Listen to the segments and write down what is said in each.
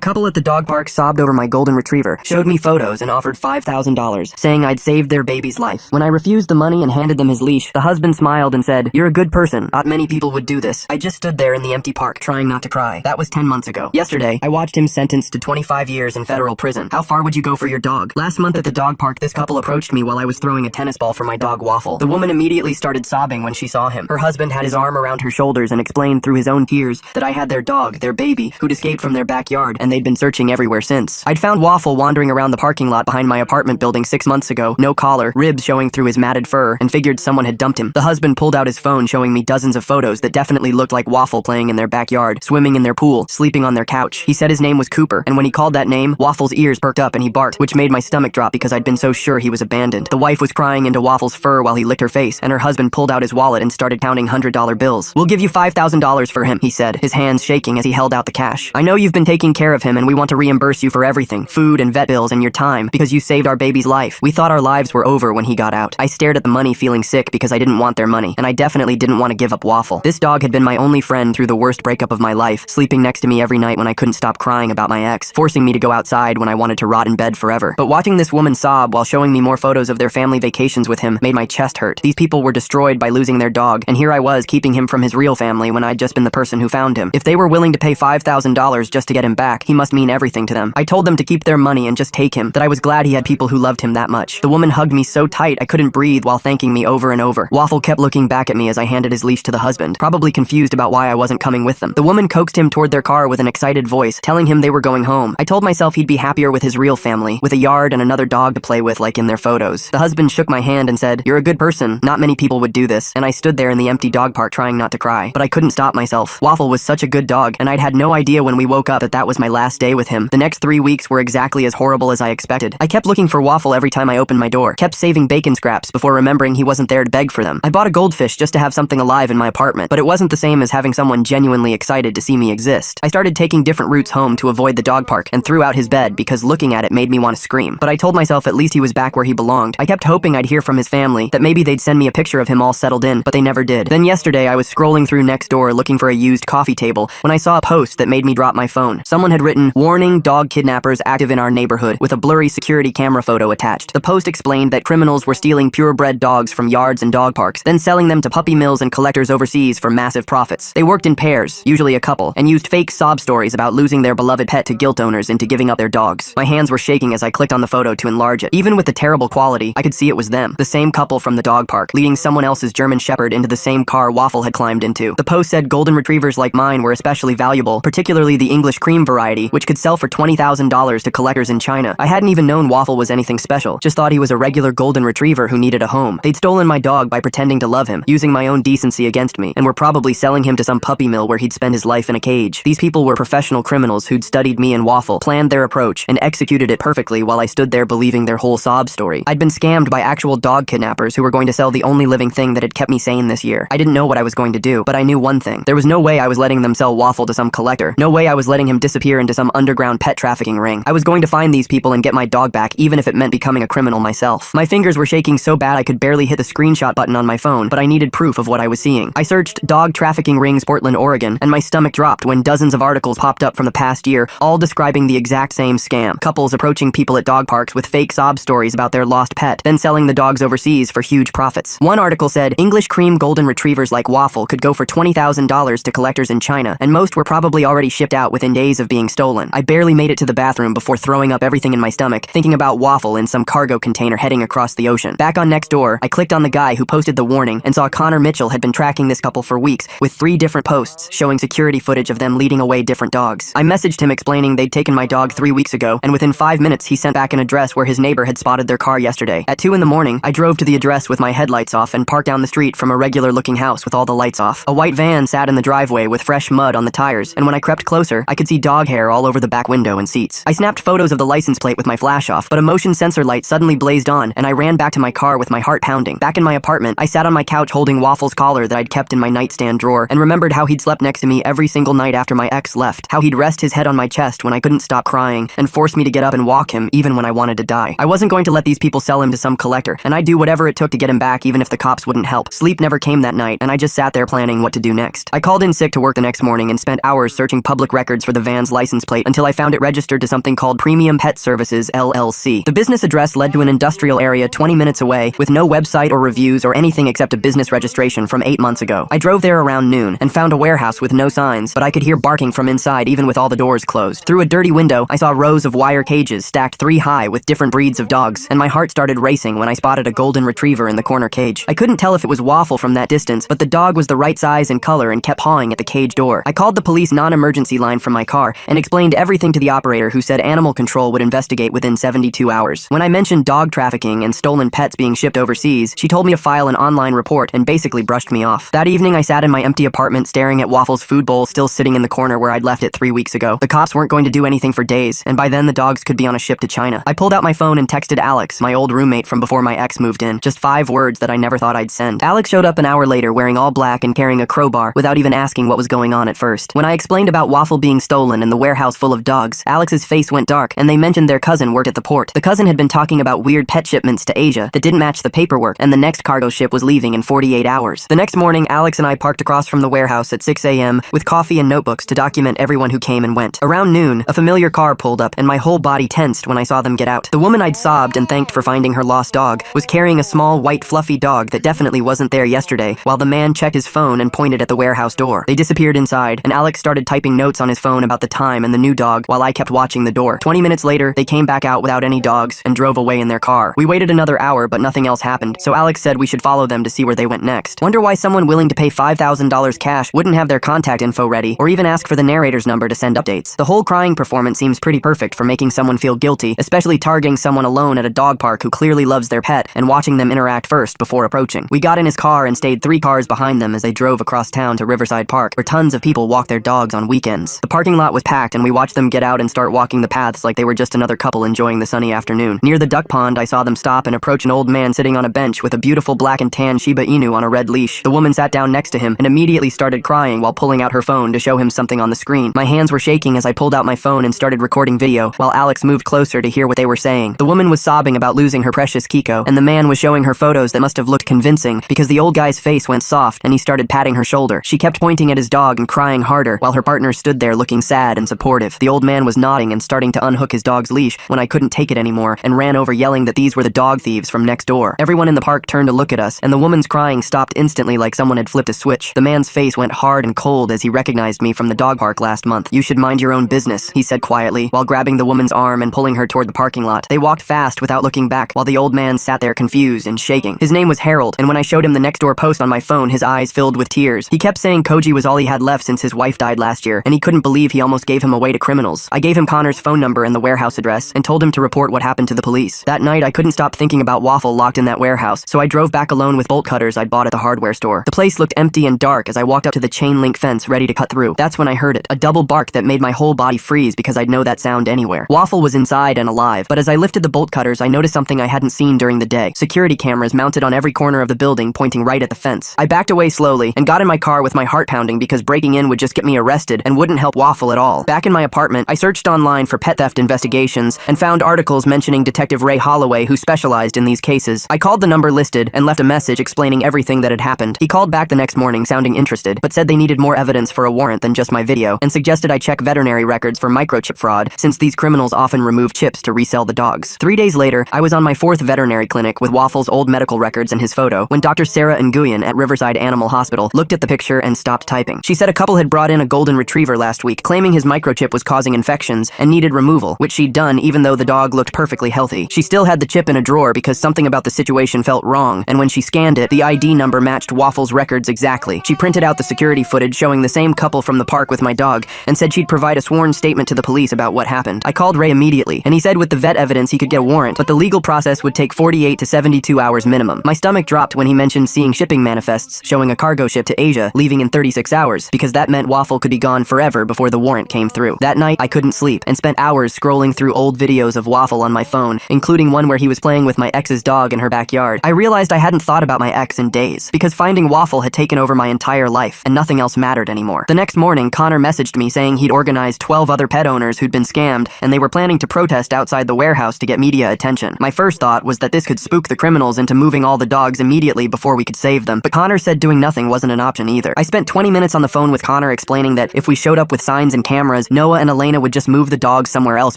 couple at the dog park sobbed over my golden retriever, showed me photos, and offered $5,000, saying I'd saved their baby's life. When I refused the money and handed them his leash, the husband smiled and said, "You're a good person. Not many people would do this." I just stood there in the empty park, trying not to cry. That was 10 months ago. Yesterday, I watched him sentenced to 25 years in federal prison. How far would you go for your dog? Last month at the dog park, this couple approached me while I was throwing a tennis ball for my dog Waffle. The woman immediately started sobbing when she saw him. Her husband had his arm around her shoulders and explained through his own tears that I had their dog, their baby, who'd escaped from their backyard, and they'd been searching everywhere since. I'd found Waffle wandering around the parking lot behind my apartment building 6 months ago, no collar, ribs showing through his matted fur, and figured someone had dumped him. The husband pulled out his phone showing me dozens of photos that definitely looked like Waffle playing in their backyard, swimming in their pool, sleeping on their couch. He said his name was Cooper, and when he called that name, Waffle's ears perked up and he barked, which made my stomach drop because I'd been so sure he was abandoned. The wife was crying into Waffle's fur while he licked her face, and her husband pulled out his wallet and started counting $100 bills. "We'll give you $5,000 for him," he said, his hands shaking as he held out the cash. "I know you've been taking care of him and we want to reimburse you for everything, food and vet bills and your time, because you saved our baby's life. We thought our lives were over when he got out." I stared at the money feeling sick because I didn't want their money, and I definitely didn't want to give up Waffle. This dog had been my only friend through the worst breakup of my life, sleeping next to me every night when I couldn't stop crying about my ex, forcing me to go outside when I wanted to rot in bed forever. But watching this woman sob while showing me more photos of their family vacations with him made my chest hurt. These people were destroyed by losing their dog, and here I was keeping him from his real family when I'd just been the person who found him. If they were willing to pay $5,000 just to get him back, he must mean everything to them. I told them to keep their money and just take him, that I was glad he had people who loved him that much. The woman hugged me so tight I couldn't breathe while thanking me over and over. Waffle kept looking back at me as I handed his leash to the husband, probably confused about why I wasn't coming with them. The woman coaxed him toward their car with an excited voice, telling him they were going home. I told myself he'd be happier with his real family, with a yard and another dog to play with like in their photos. The husband shook my hand and said, "You're a good person. Not many people would do this," and I stood there in the empty dog park trying not to cry. But I couldn't stop myself. Waffle was such a good dog, and I'd had no idea when we woke up that that was my last day with him. The next 3 weeks were exactly as horrible as I expected. I kept looking for Waffle every time I opened my door, kept saving bacon scraps before remembering he wasn't there to beg for them. I bought a goldfish just to have something alive in my apartment, but it wasn't the same as having someone genuinely excited to see me exist. I started taking different routes home to avoid the dog park and threw out his bed because looking at it made me want to scream. But I told myself at least he was back where he belonged. I kept hoping I'd hear from his family, that maybe they'd send me a picture of him all settled in, but they never did. Then yesterday I was scrolling through Nextdoor looking for a used coffee table when I saw a post that made me drop my phone. Someone had written, "Warning, dog kidnappers active in our neighborhood," with a blurry security camera photo attached. The post explained that criminals were stealing purebred dogs from yards and dog parks, then selling them to puppy mills and collectors overseas for massive profits. They worked in pairs, usually a couple, and used fake sob stories about losing their beloved pet to guilt owners into giving up their dogs. My hands were shaking as I clicked on the photo to enlarge it. Even with the terrible quality, I could see it was them, the same couple from the dog park, leading someone else's German Shepherd into the same car Waffle had climbed into. The post said golden retrievers like mine were especially valuable, particularly the English cream variety, which could sell for $20,000 to collectors in China. I hadn't even known Waffle was anything special, just thought he was a regular golden retriever who needed a home. They'd stolen my dog by pretending to love him, using my own decency against me, and were probably selling him to some puppy mill where he'd spend his life in a cage. These people were professional criminals who'd studied me and Waffle, planned their approach, and executed it perfectly while I stood there believing their whole sob story. I'd been scammed by actual dog kidnappers who were going to sell the only living thing that had kept me sane this year. I didn't know what I was going to do, but I knew one thing. There was no way I was letting them sell Waffle to some collector. No way I was letting him disappear into some underground pet trafficking ring. I was going to find these people and get my dog back, even if it meant becoming a criminal myself. My fingers were shaking so bad I could barely hit the screenshot button on my phone, but I needed proof of what I was seeing. I searched dog trafficking rings Portland, Oregon, and my stomach dropped when dozens of articles popped up from the past year, all describing the exact same scam. Couples approaching people at dog parks with fake sob stories about their lost pet, then selling the dogs overseas for huge profits. One article said, English cream golden retrievers like Waffle could go for $20,000 to collectors in China, and most were probably already shipped out within days of being stolen. I barely made it to the bathroom before throwing up everything in my stomach, thinking about Waffle in some cargo container heading across the ocean. Back on Nextdoor, I clicked on the guy who posted the warning and saw Connor Mitchell had been tracking this couple for weeks, with 3 different posts showing security footage of them leading away different dogs. I messaged him explaining they'd taken my dog 3 weeks ago, and within 5 minutes he sent back an address where his neighbor had spotted their car yesterday. At 2 in the morning, I drove to the address with my headlights off and parked down the street from a regular-looking house with all the lights off. A white van sat in the driveway with fresh mud on the tires, and when I crept closer, I could see dog hair all over the back window and seats. I snapped photos of the license plate with my flash off, but a motion sensor light suddenly blazed on, and I ran back to my car with my heart pounding. Back in my apartment, I sat on my couch holding Waffle's collar that I'd kept in my nightstand drawer, and remembered how he'd slept next to me every single night after my ex left, how he'd rest his head on my chest when I couldn't stop crying, and force me to get up and walk him even when I wanted to die. I wasn't going to let these people sell him to some collector, and I'd do whatever it took to get him back even if the cops wouldn't help. Sleep never came that night, and I just sat there planning what to do next. I called in sick to work the next morning and spent hours searching public records for the van's license license plate until I found it registered to something called Premium Pet Services, LLC. The business address led to an industrial area 20 minutes away with no website or reviews or anything except a business registration from 8 months ago. I drove there around noon and found a warehouse with no signs, but I could hear barking from inside even with all the doors closed. Through a dirty window, I saw rows of wire cages stacked 3 high with different breeds of dogs, and my heart started racing when I spotted a golden retriever in the corner cage. I couldn't tell if it was Waffle from that distance, but the dog was the right size and color and kept pawing at the cage door. I called the police non-emergency line from my car and explained everything to the operator, who said animal control would investigate within 72 hours. When I mentioned dog trafficking and stolen pets being shipped overseas, she told me to file an online report and basically brushed me off. That evening, I sat in my empty apartment staring at Waffle's food bowl still sitting in the corner where I'd left it 3 weeks ago. The cops weren't going to do anything for days, and by then the dogs could be on a ship to China. I pulled out my phone and texted Alex, my old roommate from before my ex moved in, just 5 words that I never thought I'd send. Alex showed up an hour later wearing all black and carrying a crowbar without even asking what was going on at first. When I explained about Waffle being stolen and the warehouse full of dogs, Alex's face went dark and they mentioned their cousin worked at the port. The cousin had been talking about weird pet shipments to Asia that didn't match the paperwork, and the next cargo ship was leaving in 48 hours. The next morning, Alex and I parked across from the warehouse at 6 a.m. with coffee and notebooks to document everyone who came and went. Around noon, a familiar car pulled up and my whole body tensed when I saw them get out. The woman I'd sobbed and thanked for finding her lost dog was carrying a small white fluffy dog that definitely wasn't there yesterday, while the man checked his phone and pointed at the warehouse door. They disappeared inside, and Alex started typing notes on his phone about the time and the new dog while I kept watching the door. 20 minutes later, they came back out without any dogs and drove away in their car. We waited another hour, but nothing else happened, so Alex said we should follow them to see where they went next. Wonder why someone willing to pay $5,000 cash wouldn't have their contact info ready, or even ask for the narrator's number to send updates. The whole crying performance seems pretty perfect for making someone feel guilty, especially targeting someone alone at a dog park who clearly loves their pet and watching them interact first before approaching. We got in his car and stayed 3 cars behind them as they drove across town to Riverside Park, where tons of people walk their dogs on weekends. The parking lot was packed and we watched them get out and start walking the paths like they were just another couple enjoying the sunny afternoon. Near the duck pond, I saw them stop and approach an old man sitting on a bench with a beautiful black and tan Shiba Inu on a red leash. The woman sat down next to him and immediately started crying while pulling out her phone to show him something on the screen. My hands were shaking as I pulled out my phone and started recording video, while Alex moved closer to hear what they were saying. The woman was sobbing about losing her precious Kiko, and the man was showing her photos that must have looked convincing because the old guy's face went soft and he started patting her shoulder. She kept pointing at his dog and crying harder, while her partner stood there looking sad and supportive. The old man was nodding and starting to unhook his dog's leash when I couldn't take it anymore and ran over yelling that these were the dog thieves from next door. Everyone in the park turned to look at us, and the woman's crying stopped instantly like someone had flipped a switch. The man's face went hard and cold as he recognized me from the dog park last month. "You should mind your own business," he said quietly, while grabbing the woman's arm and pulling her toward the parking lot. They walked fast without looking back, while the old man sat there confused and shaking. His name was Harold, and when I showed him the next door post on my phone, his eyes filled with tears. He kept saying Koji was all he had left since his wife died last year, and he couldn't believe he almost gave him away to criminals. I gave him Connor's phone number and the warehouse address, and told him to report what happened to the police. That night, I couldn't stop thinking about Waffle locked in that warehouse, so I drove back alone with bolt cutters I'd bought at the hardware store. The place looked empty and dark as I walked up to the chain link fence ready to cut through. That's when I heard it, a double bark that made my whole body freeze because I'd know that sound anywhere. Waffle was inside and alive, but as I lifted the bolt cutters, I noticed something I hadn't seen during the day. Security cameras mounted on every corner of the building pointing right at the fence. I backed away slowly and got in my car with my heart pounding because breaking in would just get me arrested and wouldn't help Waffle at all. Back in my apartment, I searched online for pet theft investigations and found articles mentioning Detective Ray Holloway, who specialized in these cases. I called the number listed and left a message explaining everything that had happened. He called back the next morning sounding interested, but said they needed more evidence for a warrant than just my video, and suggested I check veterinary records for microchip fraud, since these criminals often remove chips to resell the dogs. 3 days later, I was on my 4th veterinary clinic with Waffle's old medical records and his photo when Dr. Sarah Nguyen at Riverside Animal Hospital looked at the picture and stopped typing. She said a couple had brought in a golden retriever last week, claiming his microchip was causing infections and needed removal, which she'd done even though the dog looked perfectly healthy. She still had the chip in a drawer because something about the situation felt wrong, and when she scanned it, the ID number matched Waffle's records exactly. She printed out the security footage showing the same couple from the park with my dog and said she'd provide a sworn statement to the police about what happened. I called Ray immediately, and he said with the vet evidence he could get a warrant, but the legal process would take 48 to 72 hours minimum. My stomach dropped when he mentioned seeing shipping manifests showing a cargo ship to Asia leaving in 36 hours, because that meant Waffle could be gone forever before the warrant came through. That night, I couldn't sleep and spent hours scrolling through old videos of Waffle on my phone, including one where he was playing with my ex's dog in her backyard. I realized I hadn't thought about my ex in days, because finding Waffle had taken over my entire life, and nothing else mattered anymore. The next morning, Connor messaged me saying he'd organized 12 other pet owners who'd been scammed, and they were planning to protest outside the warehouse to get media attention. My first thought was that this could spook the criminals into moving all the dogs immediately before we could save them, but Connor said doing nothing wasn't an option either. I spent 20 minutes on the phone with Connor explaining that if we showed up with signs and cameras cameras, Noah and Elena would just move the dogs somewhere else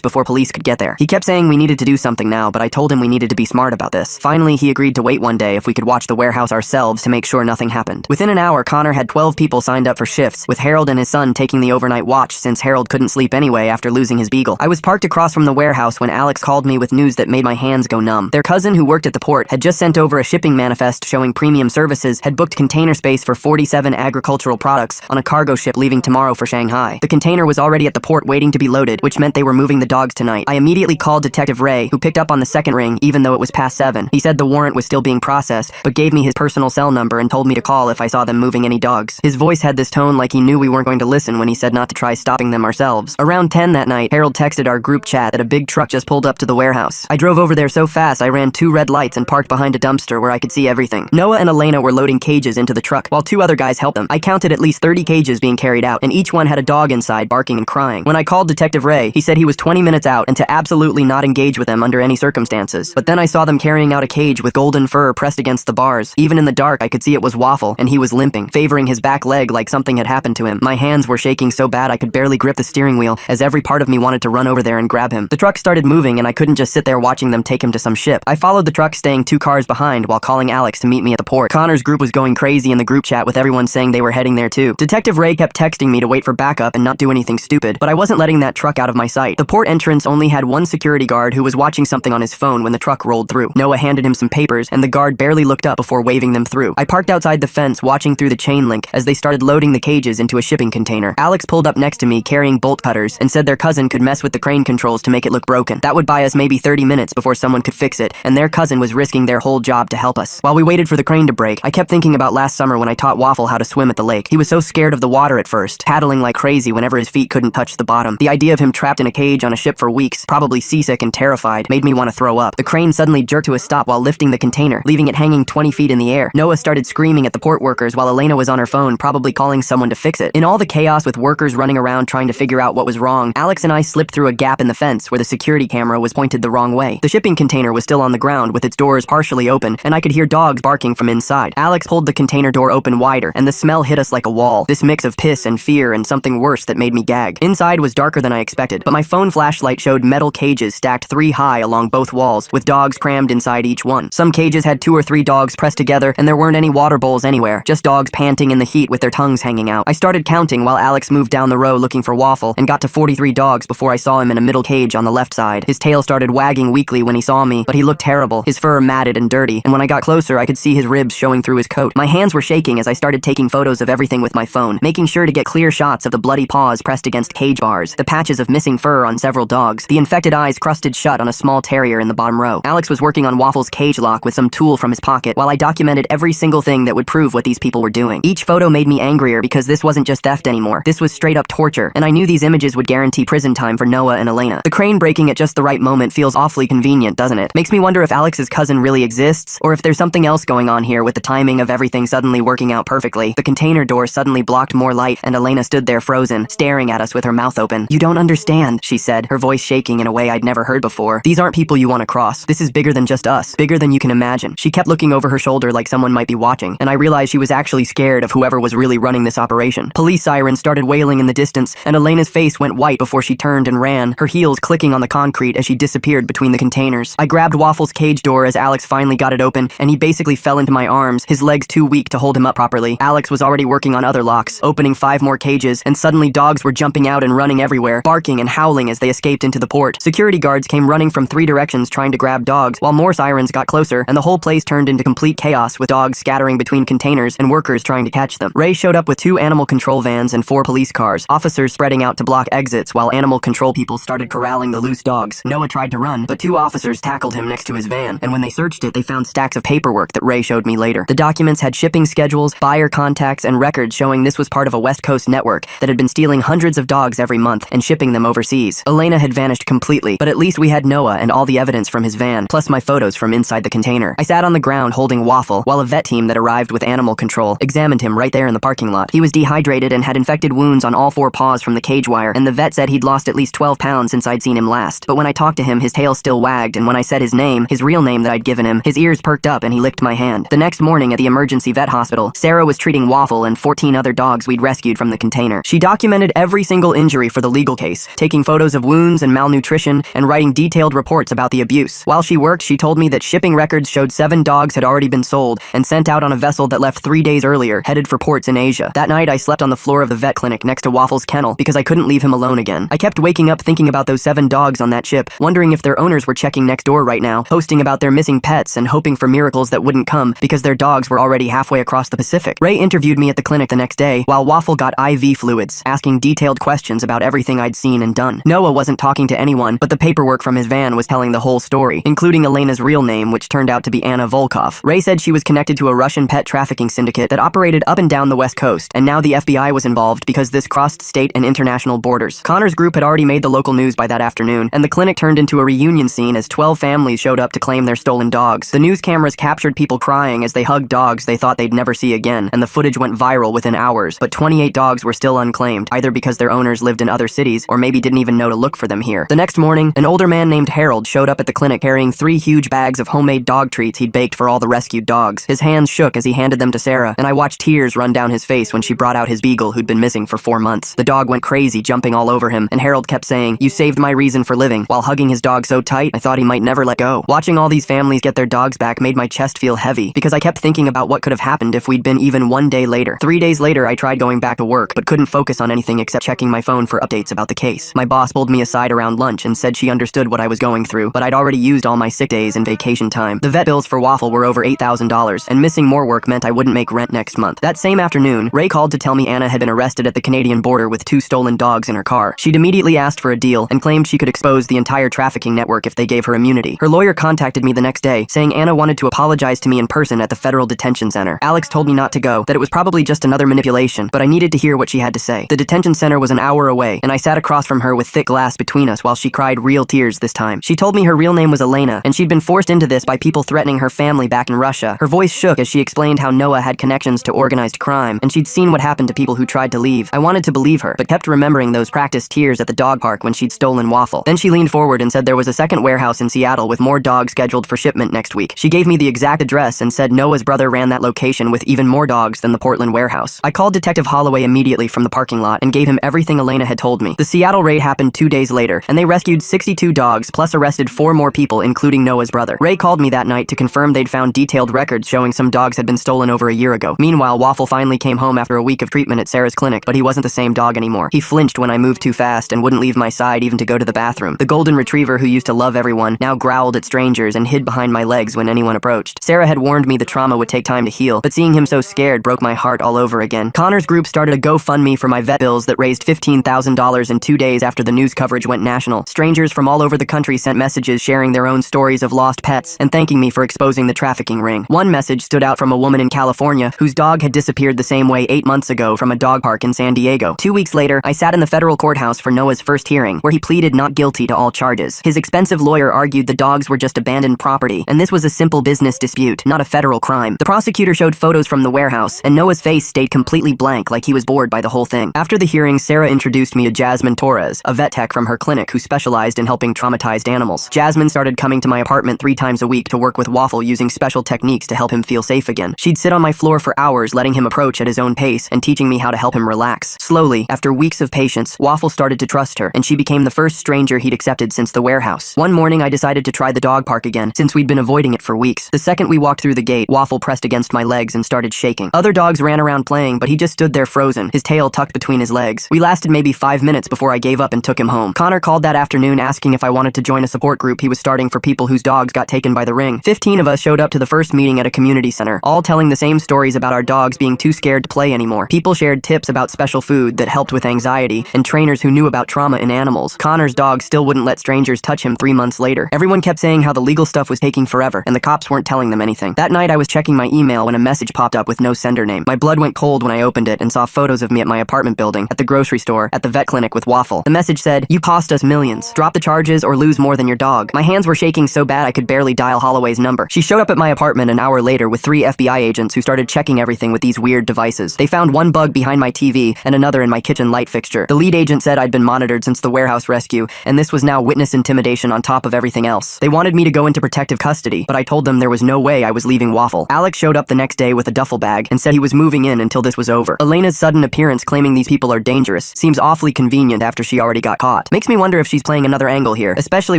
before police could get there. He kept saying we needed to do something now, but I told him we needed to be smart about this. Finally, he agreed to wait one day if we could watch the warehouse ourselves to make sure nothing happened. Within an hour, Connor had 12 people signed up for shifts, with Harold and his son taking the overnight watch since Harold couldn't sleep anyway after losing his beagle. I was parked across from the warehouse when Alex called me with news that made my hands go numb. Their cousin, who worked at the port, had just sent over a shipping manifest showing premium services, had booked container space for 47 agricultural products on a cargo ship leaving tomorrow for Shanghai. The container was already at the port waiting to be loaded, which meant they were moving the dogs tonight. I immediately called Detective Ray, who picked up on the second ring even though it was past 7. He said the warrant was still being processed, but gave me his personal cell number and told me to call if I saw them moving any dogs. His voice had this tone like he knew we weren't going to listen when he said not to try stopping them ourselves. Around 10 that night, Harold texted our group chat that a big truck just pulled up to the warehouse. I drove over there so fast I ran 2 red lights and parked behind a dumpster where I could see everything. Noah and Elena were loading cages into the truck, while 2 other guys helped them. I counted at least 30 cages being carried out, and each one had a dog inside barking and crying. When I called Detective Ray, he said he was 20 minutes out and to absolutely not engage with them under any circumstances. But then I saw them carrying out a cage with golden fur pressed against the bars. Even in the dark, I could see it was Waffle, and he was limping, favoring his back leg like something had happened to him. My hands were shaking so bad I could barely grip the steering wheel, as every part of me wanted to run over there and grab him. The truck started moving, and I couldn't just sit there watching them take him to some ship. I followed the truck, staying 2 cars behind while calling Alex to meet me at the port. Connor's group was going crazy in the group chat with everyone saying they were heading there too. Detective Ray kept texting me to wait for backup and not do anything stupid, but I wasn't letting that truck out of my sight. The port entrance only had 1 security guard who was watching something on his phone when the truck rolled through. Noah handed him some papers, and the guard barely looked up before waving them through. I parked outside the fence watching through the chain link as they started loading the cages into a shipping container. Alex pulled up next to me carrying bolt cutters and said their cousin could mess with the crane controls to make it look broken. That would buy us maybe 30 minutes before someone could fix it, and their cousin was risking their whole job to help us. While we waited for the crane to break, I kept thinking about last summer when I taught Waffle how to swim at the lake. He was so scared of the water at first, paddling like crazy whenever his feet couldn't touch the bottom. The idea of him trapped in a cage on a ship for weeks, probably seasick and terrified, made me want to throw up. The crane suddenly jerked to a stop while lifting the container, leaving it hanging 20 feet in the air. Noah started screaming at the port workers while Elena was on her phone, probably calling someone to fix it. In all the chaos with workers running around trying to figure out what was wrong, Alex and I slipped through a gap in the fence where the security camera was pointed the wrong way. The shipping container was still on the ground with its doors partially open, and I could hear dogs barking from inside. Alex pulled the container door open wider, and the smell hit us like a wall. This mix of piss and fear and something worse that made me gag. Inside was darker than I expected, but my phone flashlight showed metal cages stacked 3 high along both walls, with dogs crammed inside each one. Some cages had 2 or 3 dogs pressed together, and there weren't any water bowls anywhere, just dogs panting in the heat with their tongues hanging out. I started counting while Alex moved down the row looking for Waffle, and got to 43 dogs before I saw him in a middle cage on the left side. His tail started wagging weakly when he saw me, but he looked terrible, his fur matted and dirty, and when I got closer I could see his ribs showing through his coat. My hands were shaking as I started taking photos of everything with my phone, making sure to get clear shots of the bloody paws pressed against cage bars, the patches of missing fur on several dogs, the infected eyes crusted shut on a small terrier in the bottom row. Alex was working on Waffle's cage lock with some tool from his pocket while I documented every single thing that would prove what these people were doing. Each photo made me angrier because this wasn't just theft anymore. This was straight up torture, and I knew these images would guarantee prison time for Noah and Elena. The crane breaking at just the right moment feels awfully convenient, doesn't it? Makes me wonder if Alex's cousin really exists, or if there's something else going on here with the timing of everything suddenly working out perfectly. The container door suddenly blocked more light, and Elena stood there frozen, staring at us with her mouth open. "You don't understand," she said, her voice shaking in a way I'd never heard before. "These aren't people you want to cross. This is bigger than just us, bigger than you can imagine." She kept looking over her shoulder like someone might be watching, and I realized she was actually scared of whoever was really running this operation. Police sirens started wailing in the distance, and Elena's face went white before she turned and ran, her heels clicking on the concrete as she disappeared between the containers. I grabbed Waffle's cage door as Alex finally got it open, and he basically fell into my arms, his legs too weak to hold him up properly. Alex was already working on other locks, opening 5 more cages, and suddenly dogs were jumping out and running everywhere, barking and howling as they escaped into the port. Security guards came running from 3 directions trying to grab dogs, while more sirens got closer, and the whole place turned into complete chaos with dogs scattering between containers and workers trying to catch them. Ray showed up with 2 animal control vans and 4 police cars, officers spreading out to block exits while animal control people started corralling the loose dogs. Noah tried to run, but 2 officers tackled him next to his van, and when they searched it, they found stacks of paperwork that Ray showed me later. The documents had shipping schedules, buyer contacts, and records showing this was part of a West Coast network that had been stealing hundreds of dogs every month and shipping them overseas. Elena had vanished completely, but at least we had Noah and all the evidence from his van, plus my photos from inside the container. I sat on the ground holding Waffle, while a vet team that arrived with animal control examined him right there in the parking lot. He was dehydrated and had infected wounds on all 4 paws from the cage wire, and the vet said he'd lost at least 12 pounds since I'd seen him last. But when I talked to him, his tail still wagged, and when I said his name, his real name that I'd given him, his ears perked up and he licked my hand. The next morning at the emergency vet hospital, Sarah was treating Waffle and 14 other dogs we'd rescued from the container. She documented every single single injury for the legal case, taking photos of wounds and malnutrition, and writing detailed reports about the abuse. While she worked, she told me that shipping records showed 7 dogs had already been sold and sent out on a vessel that left 3 days earlier, headed for ports in Asia. That night, I slept on the floor of the vet clinic next to Waffle's kennel because I couldn't leave him alone again. I kept waking up thinking about those 7 dogs on that ship, wondering if their owners were checking next door right now, posting about their missing pets and hoping for miracles that wouldn't come because their dogs were already halfway across the Pacific. Ray interviewed me at the clinic the next day, while Waffle got IV fluids, asking detailed questions about everything I'd seen and done. Noah wasn't talking to anyone, but the paperwork from his van was telling the whole story, including Elena's real name, which turned out to be Anna Volkov. Ray said she was connected to a Russian pet trafficking syndicate that operated up and down the West Coast, and now the FBI was involved because this crossed state and international borders. Connor's group had already made the local news by that afternoon, and the clinic turned into a reunion scene as 12 families showed up to claim their stolen dogs. The news cameras captured people crying as they hugged dogs they thought they'd never see again, and the footage went viral within hours, but 28 dogs were still unclaimed, either because their owners lived in other cities or maybe didn't even know to look for them here. The next morning, an older man named Harold showed up at the clinic carrying 3 huge bags of homemade dog treats he'd baked for all the rescued dogs. His hands shook as he handed them to Sarah, and I watched tears run down his face when she brought out his beagle who'd been missing for 4 months. The dog went crazy, jumping all over him, and Harold kept saying, "You saved my reason for living," while hugging his dog so tight I thought he might never let go. Watching all these families get their dogs back made my chest feel heavy, because I kept thinking about what could have happened if we'd been even 1 day later. 3 days later, I tried going back to work, but couldn't focus on anything except checking my phone for updates about the case. My boss pulled me aside around lunch and said she understood what I was going through, but I'd already used all my sick days and vacation time. The vet bills for Waffle were over $8,000, and missing more work meant I wouldn't make rent next month. That same afternoon, Ray called to tell me Anna had been arrested at the Canadian border with 2 stolen dogs in her car. She'd immediately asked for a deal and claimed she could expose the entire trafficking network if they gave her immunity. Her lawyer contacted me the next day, saying Anna wanted to apologize to me in person at the federal detention center. Alex told me not to go, that it was probably just another manipulation, but I needed to hear what she had to say. The detention center was an hour away, and I sat across from her with thick glass between us while she cried real tears this time. She told me her real name was Elena, and she'd been forced into this by people threatening her family back in Russia. Her voice shook as she explained how Noah had connections to organized crime, and she'd seen what happened to people who tried to leave. I wanted to believe her, but kept remembering those practice tears at the dog park when she'd stolen Waffle. Then she leaned forward and said there was a second warehouse in Seattle with more dogs scheduled for shipment next week. She gave me the exact address and said Noah's brother ran that location with even more dogs than the Portland warehouse. I called Detective Holloway immediately from the parking lot and gave him everything Elena had told me. The Seattle raid happened 2 days later, and they rescued 62 dogs plus arrested 4 more people, including Noah's brother. Ray called me that night to confirm they'd found detailed records showing some dogs had been stolen over a year ago. Meanwhile, Waffle finally came home after a week of treatment at Sarah's clinic, but he wasn't the same dog anymore. He flinched when I moved too fast and wouldn't leave my side even to go to the bathroom. The golden retriever who used to love everyone now growled at strangers and hid behind my legs when anyone approached. Sarah had warned me the trauma would take time to heal, but seeing him so scared broke my heart all over again. Connor's group started a GoFundMe for my vet bills that raised $15,000 in 2 days after the news coverage went national. Strangers from all over the country sent messages sharing their own stories of lost pets and thanking me for exposing the trafficking ring. One message stood out from a woman in California whose dog had disappeared the same way 8 months ago from a dog park in San Diego. 2 weeks later, I sat in the federal courthouse for Noah's first hearing, where he pleaded not guilty to all charges. His expensive lawyer argued the dogs were just abandoned property, and this was a simple business dispute, not a federal crime. The prosecutor showed photos from the warehouse, and Noah's face stayed completely blank like he was bored by the whole thing. After the hearing, Sarah introduced me to Jasmine Torres, a vet tech from her clinic who specialized in helping traumatized animals. Jasmine started coming to my apartment 3 times a week to work with Waffle using special techniques to help him feel safe again. She'd sit on my floor for hours, letting him approach at his own pace and teaching me how to help him relax. Slowly, after weeks of patience, Waffle started to trust her, and she became the first stranger he'd accepted since the warehouse. One morning, I decided to try the dog park again, since we'd been avoiding it for weeks. The second we walked through the gate, Waffle pressed against my legs and started shaking. Other dogs ran around playing, but he just stood there frozen, his tail tucked between his legs. We lasted maybe 5 minutes before I gave up and took him home. Connor called that afternoon asking if I wanted to join a support group he was starting for people whose dogs got taken by the ring. 15 of us showed up to the first meeting at a community center, all telling the same stories about our dogs being too scared to play anymore. People shared tips about special food that helped with anxiety, and trainers who knew about trauma in animals. Connor's dog still wouldn't let strangers touch him 3 months later. Everyone kept saying how the legal stuff was taking forever, and the cops weren't telling them anything. That night I was checking my email when a message popped up with no sender name. My blood went cold when I opened it and saw photos of me at my apartment building, at the grocery store, at the vet clinic with Waffle. The message said, "You cost us millions. Drop the charges or lose more than your dog." My hands were shaking so bad I could barely dial Holloway's number. She showed up at my apartment an hour later with 3 FBI agents who started checking everything with these weird devices. They found one bug behind my TV and another in my kitchen light fixture. The lead agent said I'd been monitored since the warehouse rescue, and this was now witness intimidation on top of everything else. They wanted me to go into protective custody, but I told them there was no way I was leaving Waffle. Alex showed up the next day with a duffel bag and said he was moving in until this was over. Elena's sudden appearance claiming these people are dangerous dangerous. Seems awfully convenient after she already got caught. Makes me wonder if she's playing another angle here, especially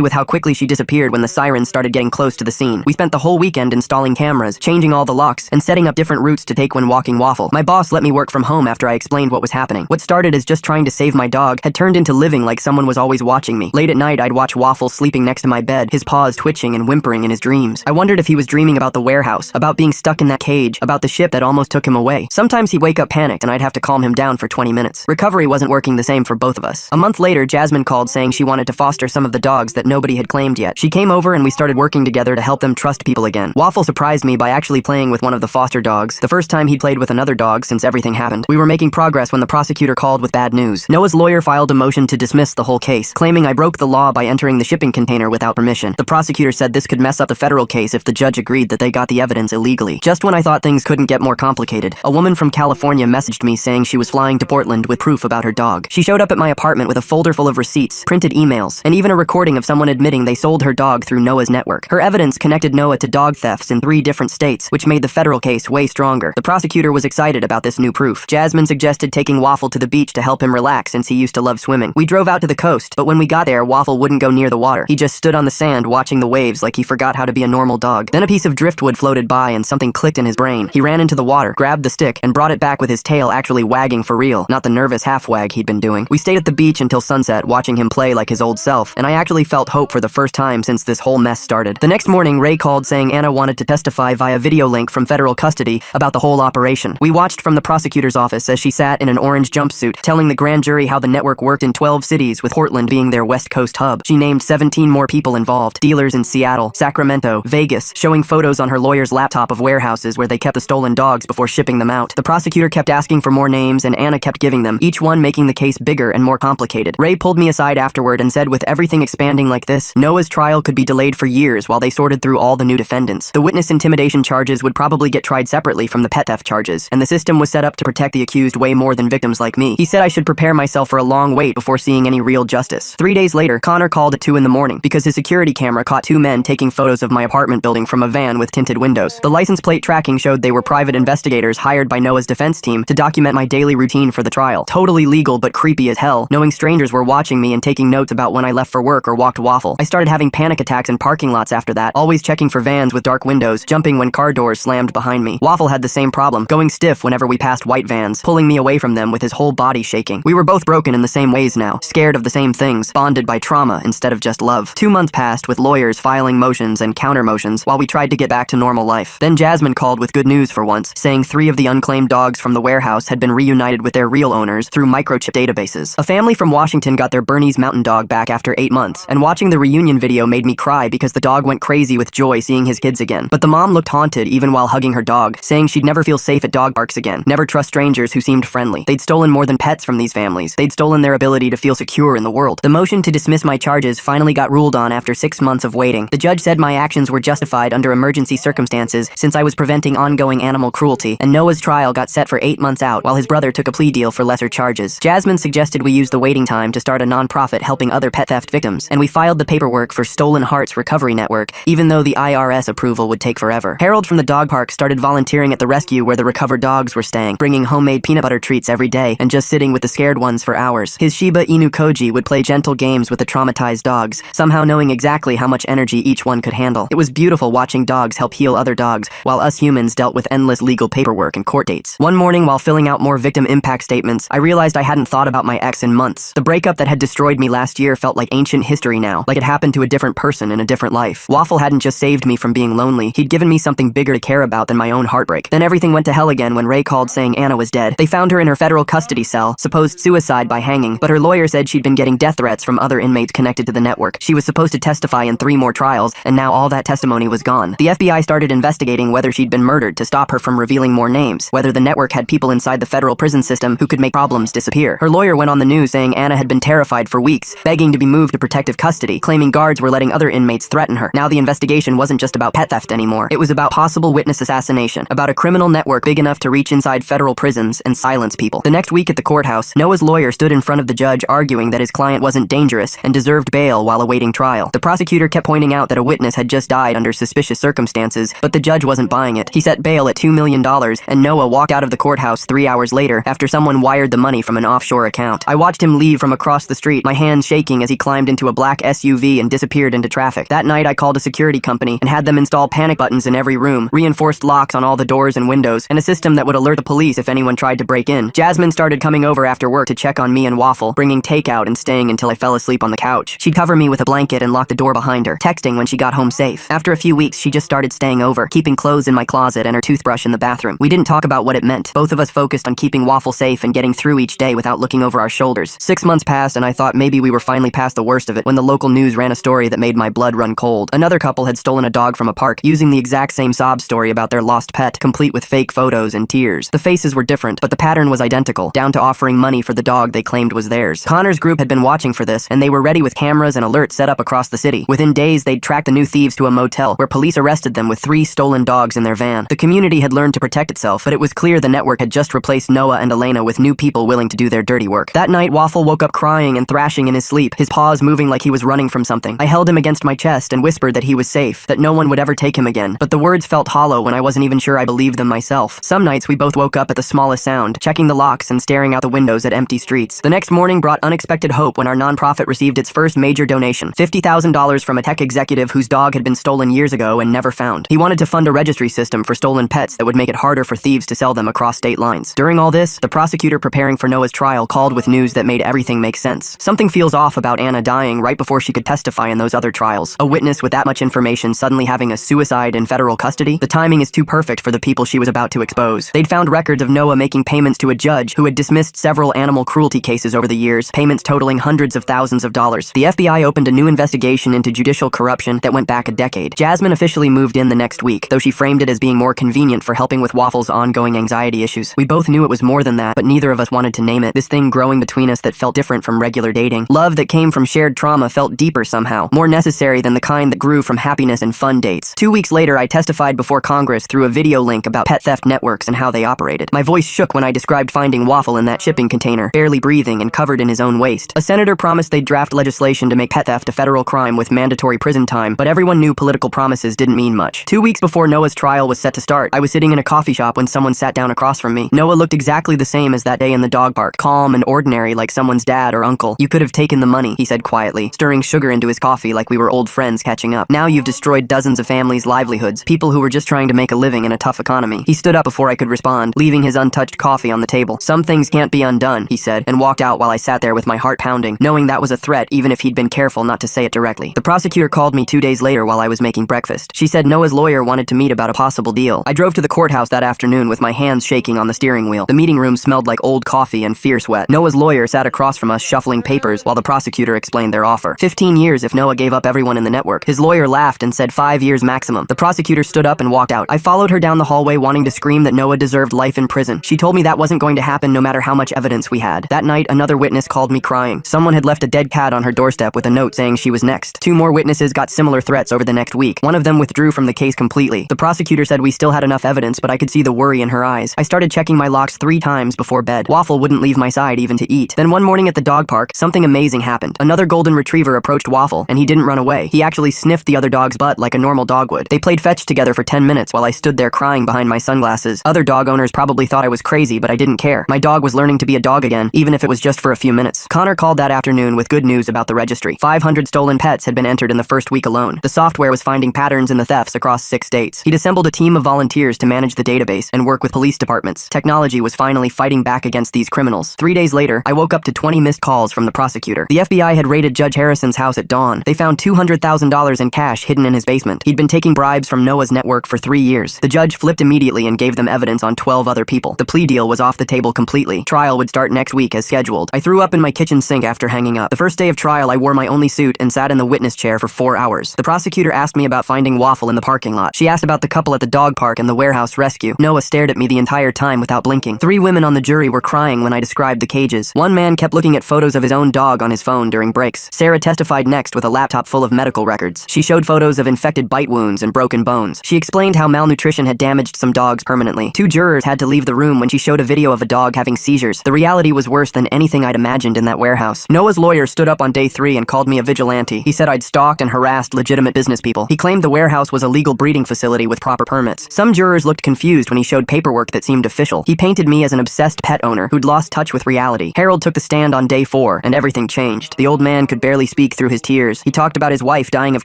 with how quickly she disappeared when the sirens started getting close to the scene. We spent the whole weekend installing cameras, changing all the locks, and setting up different routes to take when walking Waffle. My boss let me work from home after I explained what was happening. What started as just trying to save my dog had turned into living like someone was always watching me. Late at night, I'd watch Waffle sleeping next to my bed, his paws twitching and whimpering in his dreams. I wondered if he was dreaming about the warehouse, about being stuck in that cage, about the ship that almost took him away. Sometimes he'd wake up panicked and I'd have to calm him down for 20 minutes. Recovery wasn't working the same for both of us. A month later, Jasmine called saying she wanted to foster some of the dogs that nobody had claimed yet. She came over and we started working together to help them trust people again. Waffle surprised me by actually playing with one of the foster dogs, the first time he'd played with another dog since everything happened. We were making progress when the prosecutor called with bad news. Noah's lawyer filed a motion to dismiss the whole case, claiming I broke the law by entering the shipping container without permission. The prosecutor said this could mess up the federal case if the judge agreed that they got the evidence illegally. Just when I thought things couldn't get more complicated, a woman from California messaged me saying she was flying to Portland with proof about her dog. She showed up at my apartment with a folder full of receipts, printed emails, and even a recording of someone admitting they sold her dog through Noah's network. Her evidence connected Noah to dog thefts in 3 different states, which made the federal case way stronger. The prosecutor was excited about this new proof. Jasmine suggested taking Waffle to the beach to help him relax since he used to love swimming. We drove out to the coast, but when we got there, Waffle wouldn't go near the water. He just stood on the sand watching the waves like he forgot how to be a normal dog. Then a piece of driftwood floated by and something clicked in his brain. He ran into the water, grabbed the stick, and brought it back with his tail actually wagging for real, not the nervous half-wag he'd been doing. We stayed at the beach until sunset, watching him play like his old self, and I actually felt hope for the first time since this whole mess started. The next morning, Ray called saying Anna wanted to testify via video link from federal custody about the whole operation. We watched from the prosecutor's office as she sat in an orange jumpsuit, telling the grand jury how the network worked in 12 cities, with Portland being their West Coast hub. She named 17 more people involved, dealers in Seattle, Sacramento, Vegas, showing photos on her lawyer's laptop of warehouses where they kept the stolen dogs before shipping them out. The prosecutor kept asking for more names and Anna kept giving them, each one making the case bigger and more complicated. Ray pulled me aside afterward and said with everything expanding like this, Noah's trial could be delayed for years while they sorted through all the new defendants. The witness intimidation charges would probably get tried separately from the pet theft charges, and the system was set up to protect the accused way more than victims like me. He said I should prepare myself for a long wait before seeing any real justice. 3 days later, Connor called at 2 in the morning because his security camera caught 2 men taking photos of my apartment building from a van with tinted windows. The license plate tracking showed they were private investigators hired by Noah's defense team to document my daily routine for the trial. Totally legal but creepy as hell, knowing strangers were watching me and taking notes about when I left for work or walked Waffle. I started having panic attacks in parking lots after that, always checking for vans with dark windows, jumping when car doors slammed behind me. Waffle had the same problem, going stiff whenever we passed white vans, pulling me away from them with his whole body shaking. We were both broken in the same ways now, scared of the same things, bonded by trauma instead of just love. 2 months passed with lawyers filing motions and counter motions while we tried to get back to normal life. Then Jasmine called with good news for once, saying 3 of the unclaimed dogs from the warehouse had been reunited with their real owners through microchip databases. A family from Washington got their Bernese mountain dog back after 8 months, and watching the reunion video made me cry because the dog went crazy with joy seeing his kids again. But the mom looked haunted even while hugging her dog, saying she'd never feel safe at dog parks again, never trust strangers who seemed friendly. They'd stolen more than pets from these families. They'd stolen their ability to feel secure in the world. The motion to dismiss my charges finally got ruled on after 6 months of waiting. The judge said my actions were justified under emergency circumstances since I was preventing ongoing animal cruelty, and Noah's trial got set for 8 months out while his brother took a plea deal for lesser charges. Jasmine suggested we use the waiting time to start a non-profit helping other pet theft victims, and we filed the paperwork for Stolen Hearts Recovery Network, even though the IRS approval would take forever. Harold from the dog park started volunteering at the rescue where the recovered dogs were staying, bringing homemade peanut butter treats every day and just sitting with the scared ones for hours. His Shiba Inu Koji would play gentle games with the traumatized dogs, somehow knowing exactly how much energy each one could handle. It was beautiful watching dogs help heal other dogs, while us humans dealt with endless legal paperwork and court dates. One morning, while filling out more victim impact statements, I realized I hadn't thought about my ex in months. The breakup that had destroyed me last year felt like ancient history now, like it happened to a different person in a different life. Waffle hadn't just saved me from being lonely, he'd given me something bigger to care about than my own heartbreak. Then everything went to hell again when Ray called saying Anna was dead. They found her in her federal custody cell, supposed suicide by hanging, but her lawyer said she'd been getting death threats from other inmates connected to the network. She was supposed to testify in 3 more trials, and now all that testimony was gone. The FBI started investigating whether she'd been murdered to stop her from revealing more names, whether the network had people inside the federal prison system who could make problems disappear. Her lawyer went on the news saying Anna had been terrified for weeks, begging to be moved to protective custody, claiming guards were letting other inmates threaten her. Now the investigation wasn't just about pet theft anymore. It was about possible witness assassination, about a criminal network big enough to reach inside federal prisons and silence people. The next week at the courthouse, Noah's lawyer stood in front of the judge arguing that his client wasn't dangerous and deserved bail while awaiting trial. The prosecutor kept pointing out that a witness had just died under suspicious circumstances, but the judge wasn't buying it. He set bail at $2 million, and Noah walked out of the courthouse 3 hours later after someone wired the money from an offshore account. I watched him leave from across the street, my hands shaking as he climbed into a black SUV and disappeared into traffic. That night, I called a security company and had them install panic buttons in every room, reinforced locks on all the doors and windows, and a system that would alert the police if anyone tried to break in. Jasmine started coming over after work to check on me and Waffle, bringing takeout and staying until I fell asleep on the couch. She'd cover me with a blanket and lock the door behind her, texting when she got home safe. After a few weeks, she just started staying over, keeping clothes in my closet and her toothbrush in the bathroom. We didn't talk about what it meant. Both of us focused on keeping Waffle safe and getting through each day without looking over our shoulders. 6 months passed and I thought maybe we were finally past the worst of it when the local news ran a story that made my blood run cold. Another couple had stolen a dog from a park, using the exact same sob story about their lost pet, complete with fake photos and tears. The faces were different, but the pattern was identical, down to offering money for the dog they claimed was theirs. Connor's group had been watching for this, and they were ready with cameras and alerts set up across the city. Within days, they'd tracked the new thieves to a motel, where police arrested them with 3 stolen dogs in their van. The community had learned to protect itself, but it was clear the network had just replaced Noah and Elena with new people willing to do their dirty work. That night, Waffle woke up crying and thrashing in his sleep, his paws moving like he was running from something. I held him against my chest and whispered that he was safe, that no one would ever take him again, but the words felt hollow when I wasn't even sure I believed them myself. Some nights, we both woke up at the smallest sound, checking the locks and staring out the windows at empty streets. The next morning brought unexpected hope when our nonprofit received its first major donation, $50,000 from a tech executive whose dog had been stolen years ago and never found. He wanted to fund a registry system for stolen pets that would make it harder for thieves to sell them across state lines. During all this, the prosecutor preparing for Noah's trial called with news that made everything make sense. Something feels off about Anna dying right before she could testify in those other trials. A witness with that much information suddenly having a suicide in federal custody? The timing is too perfect for the people she was about to expose. They'd found records of Noah making payments to a judge who had dismissed several animal cruelty cases over the years, payments totaling hundreds of thousands of dollars. The FBI opened a new investigation into judicial corruption that went back a decade. Jasmine officially moved in the next week, though she framed it as being more convenient for helping with Waffle's ongoing anxiety issues. We both knew it was more than that, but neither of us wanted to name it. This thing growing between us that felt different from regular dating. Love that came from shared trauma felt deeper somehow, more necessary than the kind that grew from happiness and fun dates. 2 weeks later, I testified before Congress through a video link about pet theft networks and how they operated. My voice shook when I described finding Waffle in that shipping container, barely breathing and covered in his own waste. A senator promised they'd draft legislation to make pet theft a federal crime with mandatory prison time, but everyone knew political promises didn't mean much. 2 weeks before Noah's trial was set to start, I was sitting in a coffee shop when someone sat down across from me. Noah looked exactly the same as that day in the dog park, calm and ordinary like someone's dad or uncle. "You could have taken the money," he said quietly, stirring sugar into his coffee like we were old friends catching up. "Now you've destroyed dozens of families' livelihoods, people who were just trying to make a living in a tough economy." He stood up before I could respond, leaving his untouched coffee on the table. "Some things can't be undone," he said, and walked out while I sat there with my heart pounding, knowing that was a threat even if he'd been careful not to say it directly. The prosecutor called me 2 days later while I was making breakfast. She said Noah's lawyer wanted to meet about a possible deal. I drove to the courthouse that afternoon with my hands shaking on the steering wheel. The meeting room smelled like old coffee and fierce sweat. Noah's lawyer sat across from us shuffling papers while the prosecutor explained their offer. 15 years if Noah gave up everyone in the network. His lawyer laughed and said 5 years maximum. The prosecutor stood up and walked out. I followed her down the hallway wanting to scream that Noah deserved life in prison. She told me that wasn't going to happen no matter how much evidence we had. That night, another witness called me crying. Someone had left a dead cat on her doorstep with a note saying she was next. 2 more witnesses got similar threats over the next week. One of them withdrew from the case completely. The prosecutor said we still had enough evidence, but I could see the worry in her eyes. I started checking my locks 3 times before bed. Waffle wouldn't leave my side even to eat. Then one morning at the dog park, something amazing happened. Another golden retriever approached Waffle, and he didn't run away. He actually sniffed the other dog's butt like a normal dog would. They played fetch together for 10 minutes while I stood there crying behind my sunglasses. Other dog owners probably thought I was crazy, but I didn't care. My dog was learning to be a dog again, even if it was just for a few minutes. Connor called that afternoon with good news about the registry. 500 stolen pets had been entered in the first week alone. The software was finding patterns in the thefts across 6 states. He'd assembled a team of volunteers to manage the database and work with police departments. Technology was finally fighting back against these criminals. 3 days later, I woke up to 20 missed calls from the prosecutor. The FBI had raided Judge Harrison's house at dawn. They found $200,000 in cash hidden in his basement. He'd been taking bribes from Noah's network for 3 years. The judge flipped immediately and gave them evidence on 12 other people. The plea deal was off the table completely. Trial would start next week as scheduled. I threw up in my kitchen sink after hanging up. The first day of trial, I wore my only suit and sat in the witness chair for 4 hours. The prosecutor asked me about finding Waffle in the parking lot. She asked about the couple at the dog park and the warehouse rescue. Noah stared at me the entire time without blinking. 3 women on the jury were crying when I described the cages. One man kept looking at photos of his own dog on his phone during breaks. Sarah testified next with a laptop full of medical records. She showed photos of infected bite wounds and broken bones. She explained how malnutrition had damaged some dogs permanently. 2 jurors had to leave the room when she showed a video of a dog having seizures. The reality was worse than anything I'd imagined in that warehouse. Noah's lawyer stood up on day 3 and called me a vigilante. He said I'd stalked and harassed legitimate business people. He claimed the warehouse was a legal breeding facility with proper permits. Some jurors looked confused when he showed paperwork that seemed official. He painted me as an obsessed pet owner who'd lost lost touch with reality. Harold took the stand on day 4, and everything changed. The old man could barely speak through his tears. He talked about his wife dying of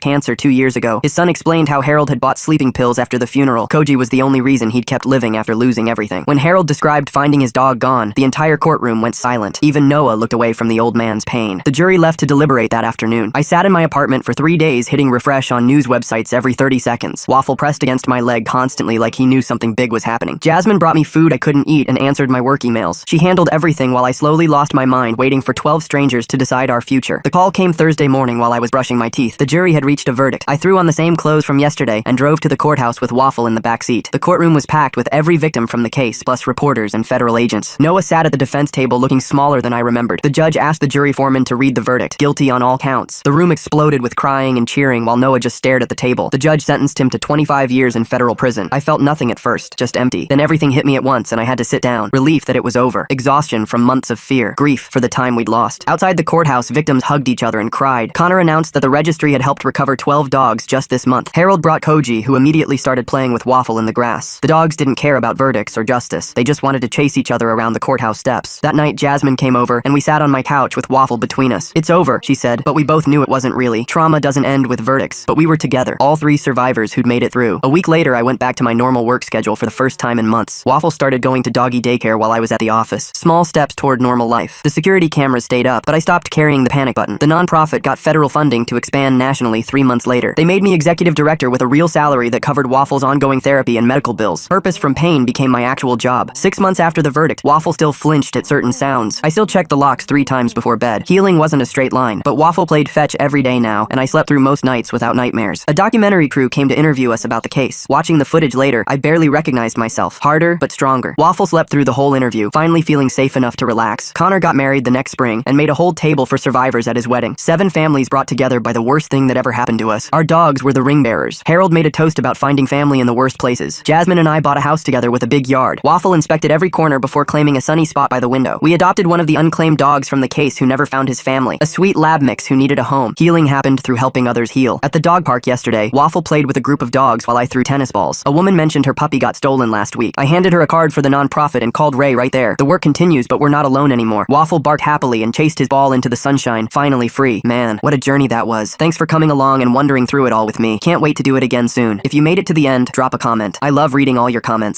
cancer 2 years ago. His son explained how Harold had bought sleeping pills after the funeral. Koji was the only reason he'd kept living after losing everything. When Harold described finding his dog gone, the entire courtroom went silent. Even Noah looked away from the old man's pain. The jury left to deliberate that afternoon. I sat in my apartment for 3 days, hitting refresh on news websites every 30 seconds. Waffle pressed against my leg constantly like he knew something big was happening. Jasmine brought me food I couldn't eat and answered my work emails. She handled everything while I slowly lost my mind, waiting for 12 strangers to decide our future. The call came Thursday morning while I was brushing my teeth. The jury had reached a verdict. I threw on the same clothes from yesterday and drove to the courthouse with Waffle in the back seat. The courtroom was packed with every victim from the case, plus reporters and federal agents. Noah sat at the defense table looking smaller than I remembered. The judge asked the jury foreman to read the verdict. Guilty on all counts. The room exploded with crying and cheering while Noah just stared at the table. The judge sentenced him to 25 years in federal prison. I felt nothing at first, just empty. Then everything hit me at once and I had to sit down. Relief that it was over. Exhaustion from months of fear. Grief for the time we'd lost. Outside the courthouse, victims hugged each other and cried. Connor announced that the registry had helped recover 12 dogs just this month. Harold brought Koji, who immediately started playing with Waffle in the grass. The dogs didn't care about verdicts or justice. They just wanted to chase each other around the courthouse steps. That night, Jasmine came over and we sat on my couch with Waffle between us. It's over, she said, but we both knew it wasn't really. Trauma doesn't end with verdicts, but we were together. All 3 survivors who'd made it through. A week later, I went back to my normal work schedule for the first time in months. Waffle started going to doggy daycare while I was at the office. Small steps toward normal life. The security cameras stayed up, but I stopped carrying the panic button. The nonprofit got federal funding to expand nationally 3 months later. They made me executive director with a real salary that covered Waffle's ongoing therapy and medical bills. Purpose from pain became my actual job. 6 months after the verdict, Waffle still flinched at certain sounds. I still checked the locks 3 times before bed. Healing wasn't a straight line, but Waffle played fetch every day now, and I slept through most nights without nightmares. A documentary crew came to interview us about the case. Watching the footage later, I barely recognized myself. Harder, but stronger. Waffle slept through the whole interview, finally feeling safe enough to relax. Connor got married the next spring and made a whole table for survivors at his wedding. 7 families brought together by the worst thing that ever happened to us. Our dogs were the ring bearers. Harold made a toast about finding family in the worst places. Jasmine and I bought a house together with a big yard. Waffle inspected every corner before claiming a sunny spot by the window. We adopted one of the unclaimed dogs from the case who never found his family. A sweet lab mix who needed a home. Healing happened through helping others heal. At the dog park yesterday, Waffle played with a group of dogs while I threw tennis balls. A woman mentioned her puppy got stolen last week. I handed her a card for the nonprofit and called Ray right there. The work continues, but we're not alone anymore. Waffle barked happily and chased his ball into the sunshine, finally free. Man, what a journey that was. Thanks for coming along and wondering through it all with me. Can't wait to do it again soon. If you made it to the end, drop a comment. I love reading all your comments.